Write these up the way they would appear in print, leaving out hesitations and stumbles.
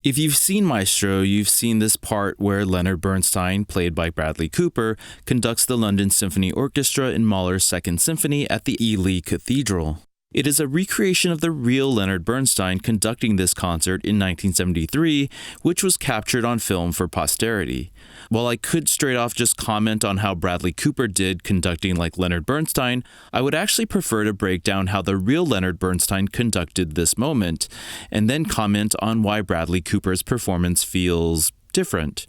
If you've seen Maestro, you've seen this part where Leonard Bernstein, played by Bradley Cooper, conducts the London Symphony Orchestra in Mahler's Second Symphony at the Ely Cathedral. It is a recreation of the real Leonard Bernstein conducting this concert in 1973, which was captured on film for posterity. While I could straight off just comment on how Bradley Cooper did conducting like Leonard Bernstein, I would actually prefer to break down how the real Leonard Bernstein conducted this moment, and then comment on why Bradley Cooper's performance feels different.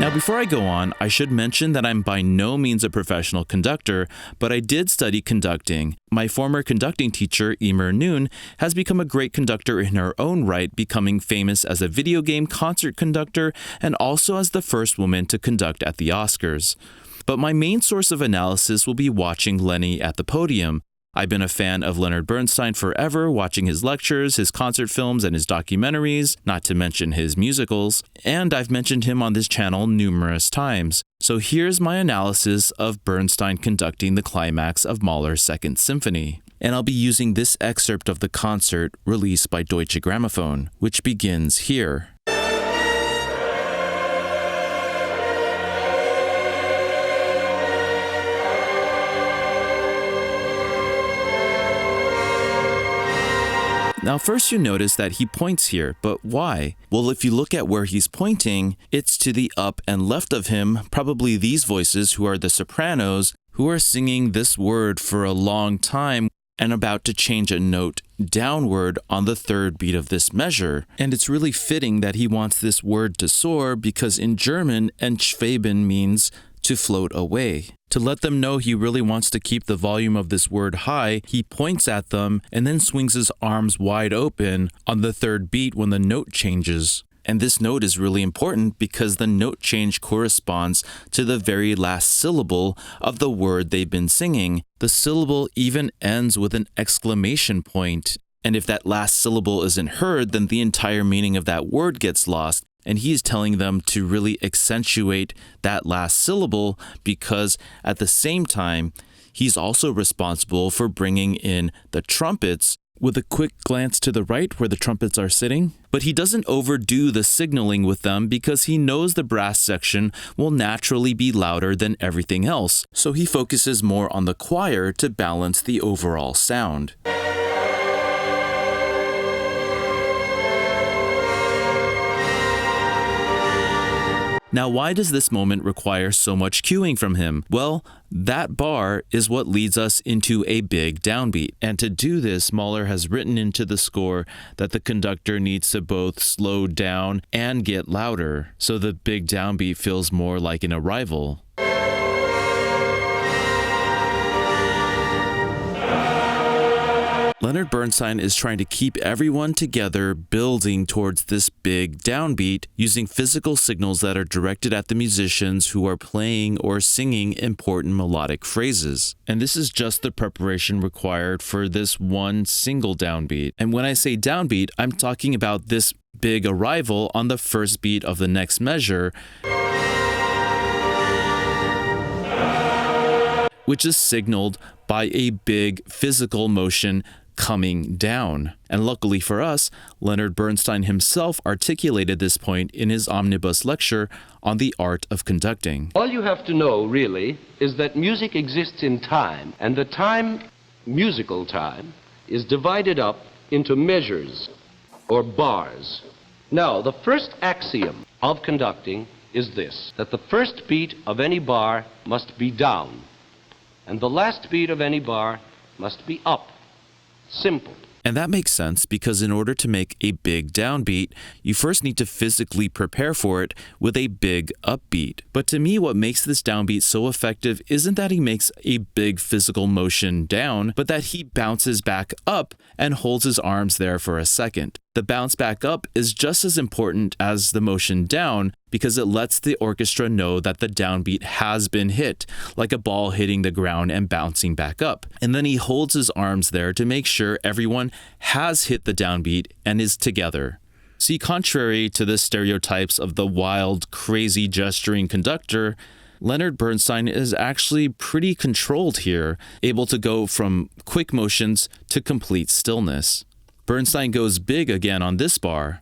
Now, before I go on, I should mention that I'm by no means a professional conductor, but I did study conducting. My former conducting teacher, Emer Noon, has become a great conductor in her own right, becoming famous as a video game concert conductor and also as the first woman to conduct at the Oscars. But my main source of analysis will be watching Lenny at the podium. I've been a fan of Leonard Bernstein forever, watching his lectures, his concert films, and his documentaries, not to mention his musicals, and I've mentioned him on this channel numerous times. So here's my analysis of Bernstein conducting the climax of Mahler's Second Symphony. And I'll be using this excerpt of the concert released by Deutsche Grammophon, which begins here. Now, first you notice that he points here, but why? Well, if you look at where he's pointing, it's to the up and left of him, probably these voices who are the sopranos, who are singing this word for a long time and about to change a note downward on the third beat of this measure. And it's really fitting that he wants this word to soar because in German, Entschweben means to float away. To let them know he really wants to keep the volume of this word high, he points at them and then swings his arms wide open on the third beat when the note changes. And this note is really important because the note change corresponds to the very last syllable of the word they've been singing. The syllable even ends with an exclamation point. And if that last syllable isn't heard, then the entire meaning of that word gets lost. And he is telling them to really accentuate that last syllable because at the same time, he's also responsible for bringing in the trumpets with a quick glance to the right where the trumpets are sitting. But he doesn't overdo the signaling with them because he knows the brass section will naturally be louder than everything else. So he focuses more on the choir to balance the overall sound. Now, why does this moment require so much cueing from him? Well, that bar is what leads us into a big downbeat. And to do this, Mahler has written into the score that the conductor needs to both slow down and get louder, so the big downbeat feels more like an arrival. Leonard Bernstein is trying to keep everyone together, building towards this big downbeat using physical signals that are directed at the musicians who are playing or singing important melodic phrases. And this is just the preparation required for this one single downbeat. And when I say downbeat, I'm talking about this big arrival on the first beat of the next measure, which is signaled by a big physical motion coming down. And luckily for us, Leonard Bernstein himself articulated this point in his Omnibus lecture on the art of conducting. All you have to know, really, is that music exists in time, and the time, musical time, is divided up into measures or bars. Now, the first axiom of conducting is this, that the first beat of any bar must be down, and the last beat of any bar must be up. Simple. And that makes sense because in order to make a big downbeat, you first need to physically prepare for it with a big upbeat. But to me, what makes this downbeat so effective isn't that he makes a big physical motion down, but that he bounces back up and holds his arms there for a second. The bounce back up is just as important as the motion down because it lets the orchestra know that the downbeat has been hit, like a ball hitting the ground and bouncing back up. And then he holds his arms there to make sure everyone has hit the downbeat and is together. See, contrary to the stereotypes of the wild, crazy gesturing conductor, Leonard Bernstein is actually pretty controlled here, able to go from quick motions to complete stillness. Bernstein goes big again on this bar.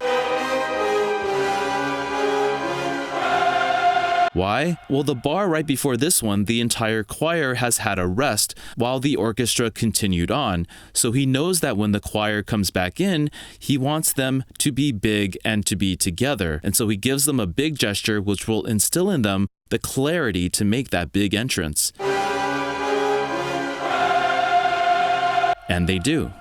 Why? Well, the bar right before this one, the entire choir has had a rest while the orchestra continued on. So he knows that when the choir comes back in, he wants them to be big and to be together. And so he gives them a big gesture which will instill in them the clarity to make that big entrance. And they do.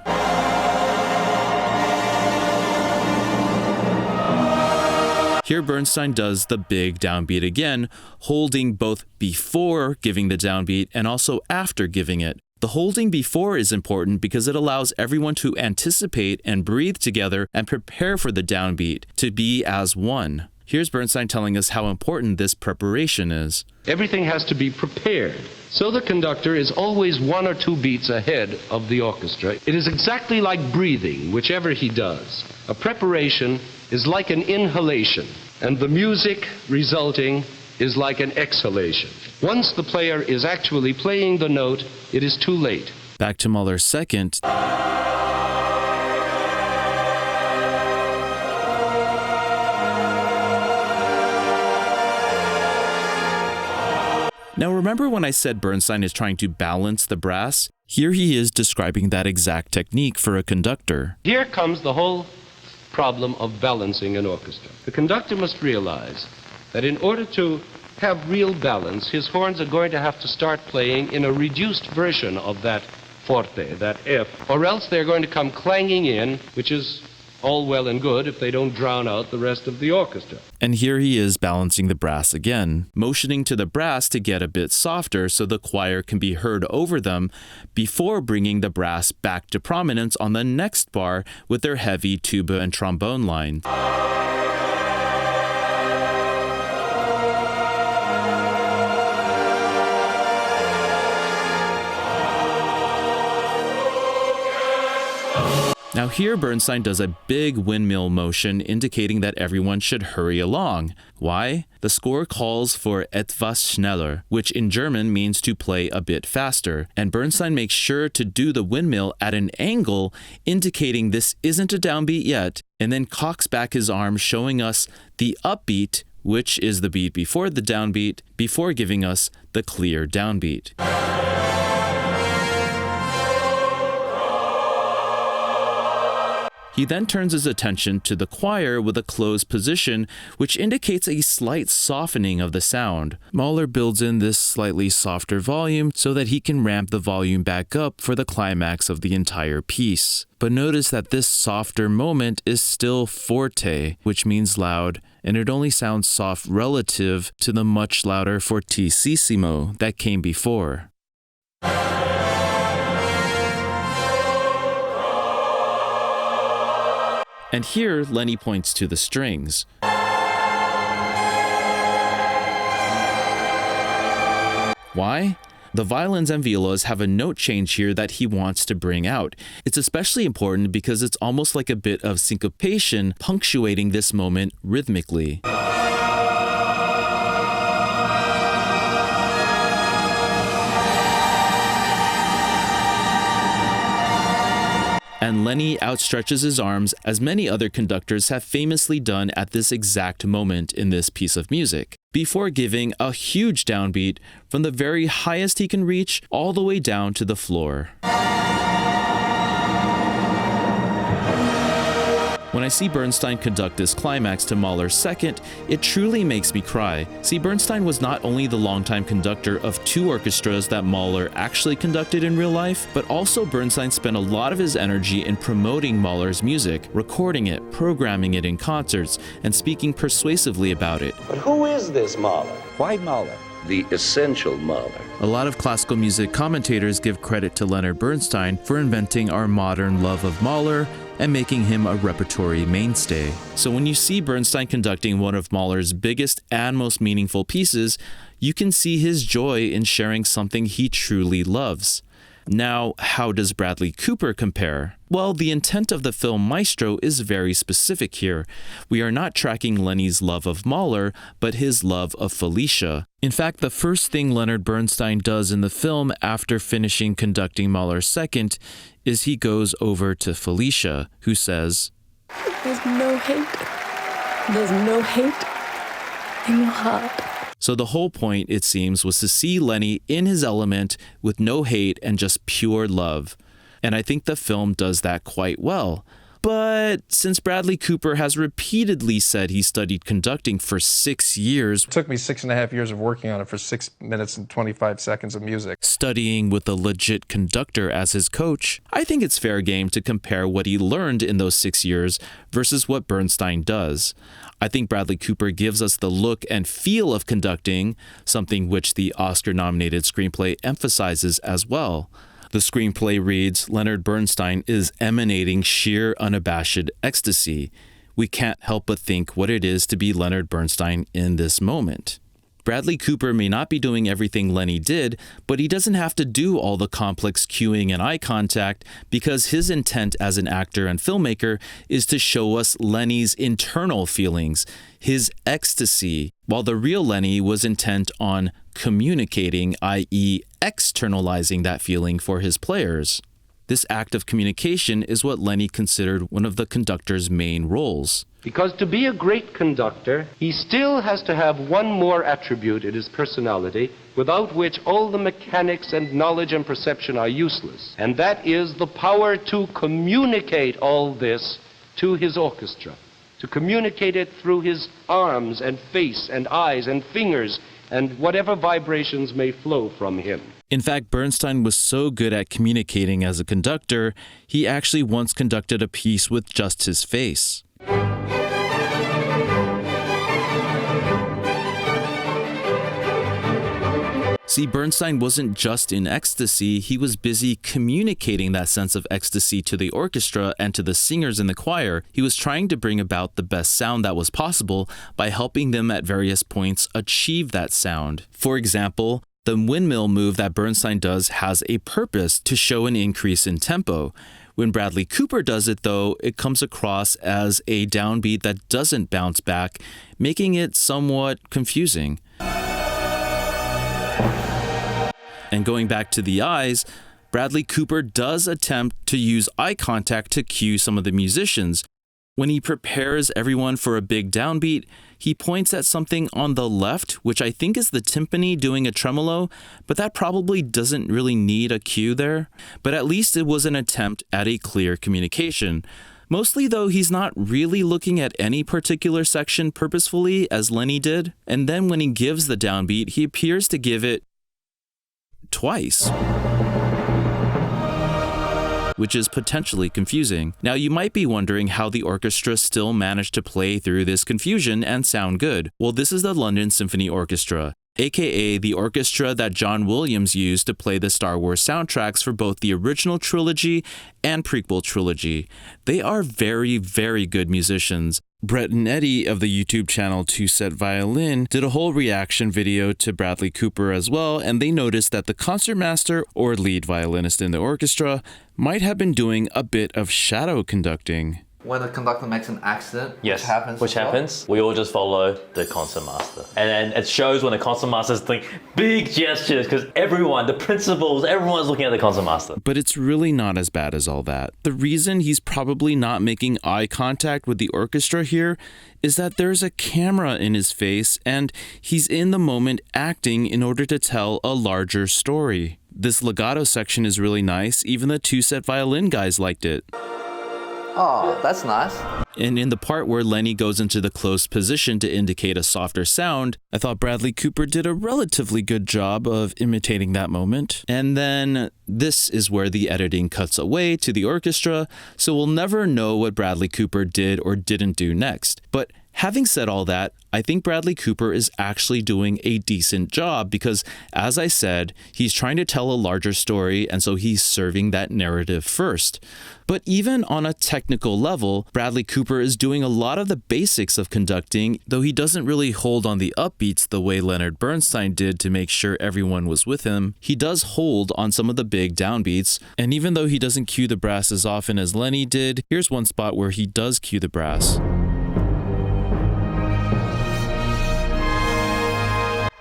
Here Bernstein does the big downbeat again, holding both before giving the downbeat and also after giving it. The holding before is important because it allows everyone to anticipate and breathe together and prepare for the downbeat, to be as one. Here's Bernstein telling us how important this preparation is. Everything has to be prepared. So the conductor is always 1 or 2 beats ahead of the orchestra. It is exactly like breathing, whichever he does. A preparation is like an inhalation, and the music resulting is like an exhalation. Once the player is actually playing the note, it is too late. Back to Mahler's second. Now remember when I said Bernstein is trying to balance the brass? Here he is describing that exact technique for a conductor. Here comes the whole problem of balancing an orchestra. The conductor must realize that in order to have real balance, his horns are going to have to start playing in a reduced version of that forte, that F, or else they're going to come clanging in, which is all well and good if they don't drown out the rest of the orchestra. And here he is balancing the brass again, motioning to the brass to get a bit softer so the choir can be heard over them before bringing the brass back to prominence on the next bar with their heavy tuba and trombone lines. Now here Bernstein does a big windmill motion indicating that everyone should hurry along. Why? The score calls for etwas schneller, which in German means to play a bit faster, and Bernstein makes sure to do the windmill at an angle indicating this isn't a downbeat yet, and then cocks back his arm showing us the upbeat, which is the beat before the downbeat, before giving us the clear downbeat. He then turns his attention to the choir with a closed position, which indicates a slight softening of the sound. Mahler builds in this slightly softer volume so that he can ramp the volume back up for the climax of the entire piece. But notice that this softer moment is still forte, which means loud, and it only sounds soft relative to the much louder fortissimo that came before. And here, Lenny points to the strings. Why? The violins and violas have a note change here that he wants to bring out. It's especially important because it's almost like a bit of syncopation punctuating this moment rhythmically. And Lenny outstretches his arms as many other conductors have famously done at this exact moment in this piece of music, before giving a huge downbeat from the very highest he can reach all the way down to the floor. When I see Bernstein conduct this climax to Mahler's second, it truly makes me cry. See, Bernstein was not only the longtime conductor of 2 orchestras that Mahler actually conducted in real life, but also Bernstein spent a lot of his energy in promoting Mahler's music, recording it, programming it in concerts, and speaking persuasively about it. But who is this Mahler? Why Mahler? The essential Mahler. A lot of classical music commentators give credit to Leonard Bernstein for inventing our modern love of Mahler and making him a repertory mainstay. So when you see Bernstein conducting one of Mahler's biggest and most meaningful pieces, you can see his joy in sharing something he truly loves. Now, how does Bradley Cooper compare? Well, the intent of the film Maestro is very specific here. We are not tracking Lenny's love of Mahler, but his love of Felicia. In fact, the first thing Leonard Bernstein does in the film after finishing conducting Mahler's second is he goes over to Felicia, who says, "There's no hate. There's no hate in your heart." So the whole point, it seems, was to see Lenny in his element with no hate and just pure love. And I think the film does that quite well. But since Bradley Cooper has repeatedly said he studied conducting for 6 years, it took me 6.5 years of working on it for 6 minutes and 25 seconds of music, studying with a legit conductor as his coach, I think it's fair game to compare what he learned in those 6 years versus what Bernstein does. I think Bradley Cooper gives us the look and feel of conducting, something which the Oscar-nominated screenplay emphasizes as well. The screenplay reads, Leonard Bernstein is emanating sheer unabashed ecstasy. We can't help but think what it is to be Leonard Bernstein in this moment. Bradley Cooper may not be doing everything Lenny did, but he doesn't have to do all the complex cueing and eye contact because his intent as an actor and filmmaker is to show us Lenny's internal feelings, his ecstasy, while the real Lenny was intent on communicating, i.e. externalizing that feeling for his players. This act of communication is what Lenny considered one of the conductor's main roles. Because to be a great conductor, he still has to have one more attribute in his personality, without which all the mechanics and knowledge and perception are useless. And that is the power to communicate all this to his orchestra, to communicate it through his arms and face and eyes and fingers and whatever vibrations may flow from him. In fact, Bernstein was so good at communicating as a conductor, he actually once conducted a piece with just his face. See, Bernstein wasn't just in ecstasy, he was busy communicating that sense of ecstasy to the orchestra and to the singers in the choir. He was trying to bring about the best sound that was possible by helping them at various points achieve that sound. For example, the windmill move that Bernstein does has a purpose to show an increase in tempo. When Bradley Cooper does it, though, it comes across as a downbeat that doesn't bounce back, making it somewhat confusing. And going back to the eyes, Bradley Cooper does attempt to use eye contact to cue some of the musicians. When he prepares everyone for a big downbeat, he points at something on the left, which I think is the timpani doing a tremolo, but that probably doesn't really need a cue there. But at least it was an attempt at a clear communication. Mostly, though, he's not really looking at any particular section purposefully, as Lenny did. And then when he gives the downbeat, he appears to give it twice, which is potentially confusing. Now, you might be wondering how the orchestra still managed to play through this confusion and sound good. Well, this is the London Symphony Orchestra, aka the orchestra that John Williams used to play the Star Wars soundtracks for both the original trilogy and prequel trilogy. They are very, very good musicians. Brett and Eddie of the YouTube channel 2 Set Violin did a whole reaction video to Bradley Cooper as well, and they noticed that the concertmaster or lead violinist in the orchestra might have been doing a bit of shadow conducting. When the conductor makes an accident, yes, which happens, we all just follow the concertmaster. And then it shows when the concermaster's doing big gestures because everyone, the principals, everyone's looking at the concertmaster. But it's really not as bad as all that. The reason he's probably not making eye contact with the orchestra here is that there's a camera in his face and he's in the moment acting in order to tell a larger story. This legato section is really nice. Even the 2 Set Violin guys liked it. Oh, that's nice. And in the part where Lenny goes into the closed position to indicate a softer sound, I thought Bradley Cooper did a relatively good job of imitating that moment. And then this is where the editing cuts away to the orchestra, so we'll never know what Bradley Cooper did or didn't do next. But having said all that, I think Bradley Cooper is actually doing a decent job because, as I said, he's trying to tell a larger story, and so he's serving that narrative first. But even on a technical level, Bradley Cooper is doing a lot of the basics of conducting, though he doesn't really hold on the upbeats the way Leonard Bernstein did to make sure everyone was with him. He does hold on some of the big downbeats, and even though he doesn't cue the brass as often as Lenny did, here's one spot where he does cue the brass.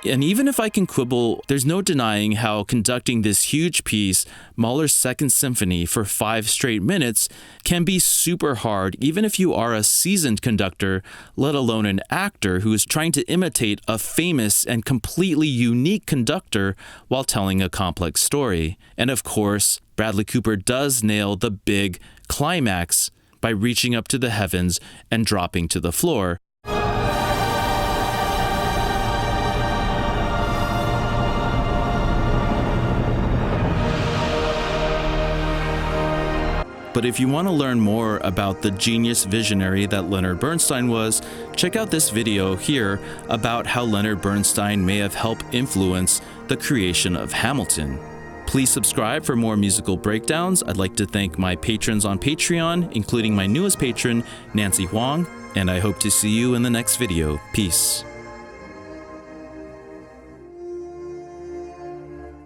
And even if I can quibble, there's no denying how conducting this huge piece, Mahler's Second Symphony, for 5 straight minutes can be super hard, even if you are a seasoned conductor, let alone an actor who is trying to imitate a famous and completely unique conductor while telling a complex story. And of course, Bradley Cooper does nail the big climax by reaching up to the heavens and dropping to the floor. But if you want to learn more about the genius visionary that Leonard Bernstein was, check out this video here about how Leonard Bernstein may have helped influence the creation of Hamilton. Please subscribe for more musical breakdowns. I'd like to thank my patrons on Patreon, including my newest patron, Nancy Huang, and I hope to see you in the next video. Peace.